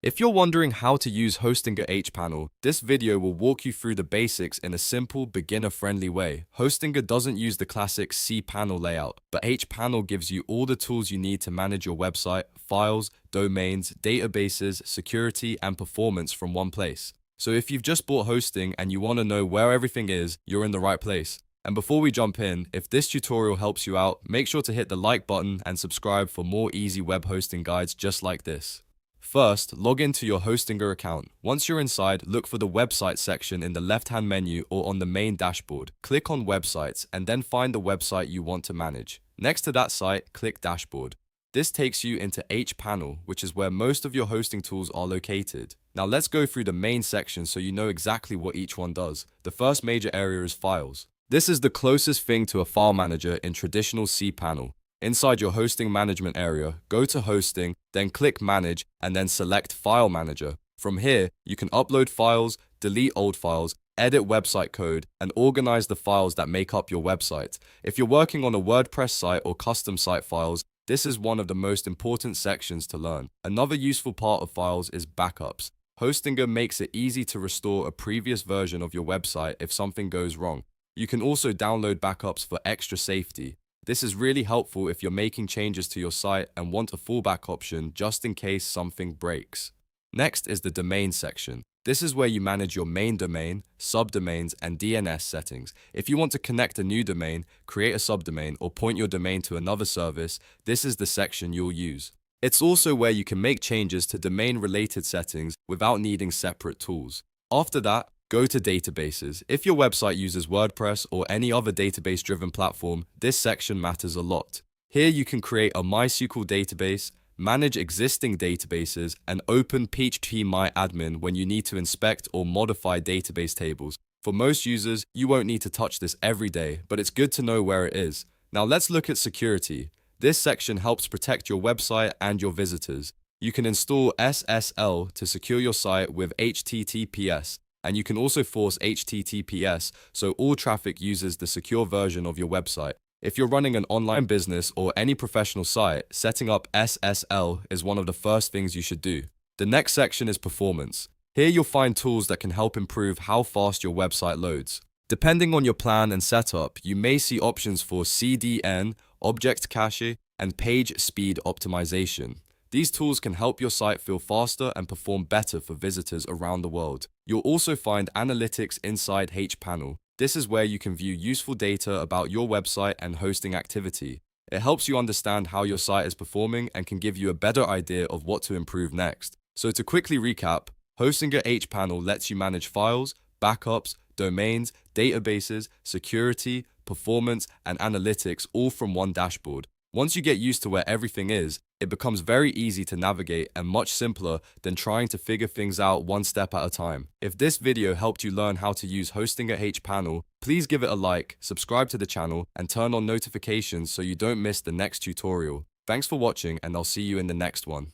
If you're wondering how to use Hostinger HPanel, this video will walk you through the basics in a simple, beginner-friendly way. Hostinger doesn't use the classic cpanel layout, but HPanel gives you all the tools you need to manage your website, files, domains, databases, security, and performance from one place. So if you've just bought hosting and you want to know where everything is, you're in the right place. And before we jump in, if this tutorial helps you out, make sure to hit the like button and subscribe for more easy web hosting guides just like this. First, log into your Hostinger account. Once you're inside, look for the website section in the left-hand menu or on the main dashboard. Click on websites and then find the website you want to manage. Next to that site, click dashboard. This takes you into HPanel, which is where most of your hosting tools are located. Now let's go through the main section so you know exactly what each one does. The first major area is files. This is the closest thing to a file manager in traditional cpanel. Inside your hosting management area, go to hosting, then click manage, and then select file manager. From here, you can upload files, delete old files, edit website code, and organize the files that make up your website. If you're working on a WordPress site or custom site files, this is one of the most important sections to learn. Another useful part of files is backups. Hostinger makes it easy to restore a previous version of your website if something goes wrong. You can also download backups for extra safety. This is really helpful if you're making changes to your site and want a fallback option just in case something breaks. Next is the domain section. This is where you manage your main domain, subdomains, and DNS settings. If you want to connect a new domain, create a subdomain, or point your domain to another service, this is the section you'll use. It's also where you can make changes to domain-related settings without needing separate tools. After that, go to databases. If your website uses WordPress or any other database-driven platform, this section matters a lot. Here you can create a MySQL database, manage existing databases, and open phpMyAdmin when you need to inspect or modify database tables. For most users, you won't need to touch this every day, but it's good to know where it is. Now let's look at security. This section helps protect your website and your visitors. You can install SSL to secure your site with HTTPS. And you can also force HTTPS so all traffic uses the secure version of your website. If you're running an online business or any professional site, setting up SSL is one of the first things you should do. The next section is performance. Here you'll find tools that can help improve how fast your website loads. Depending on your plan and setup, you may see options for CDN, object cache, and page speed optimization. These tools can help your site feel faster and perform better for visitors around the world. You'll also find analytics inside HPanel. This is where you can view useful data about your website and hosting activity. It helps you understand how your site is performing and can give you a better idea of what to improve next. So to quickly recap, Hostinger HPanel lets you manage files, backups, domains, databases, security, performance, and analytics all from one dashboard. Once you get used to where everything is, it becomes very easy to navigate and much simpler than trying to figure things out one step at a time. If this video helped you learn how to use Hostinger HPanel, please give it a like, subscribe to the channel, and turn on notifications so you don't miss the next tutorial. Thanks for watching, and I'll see you in the next one.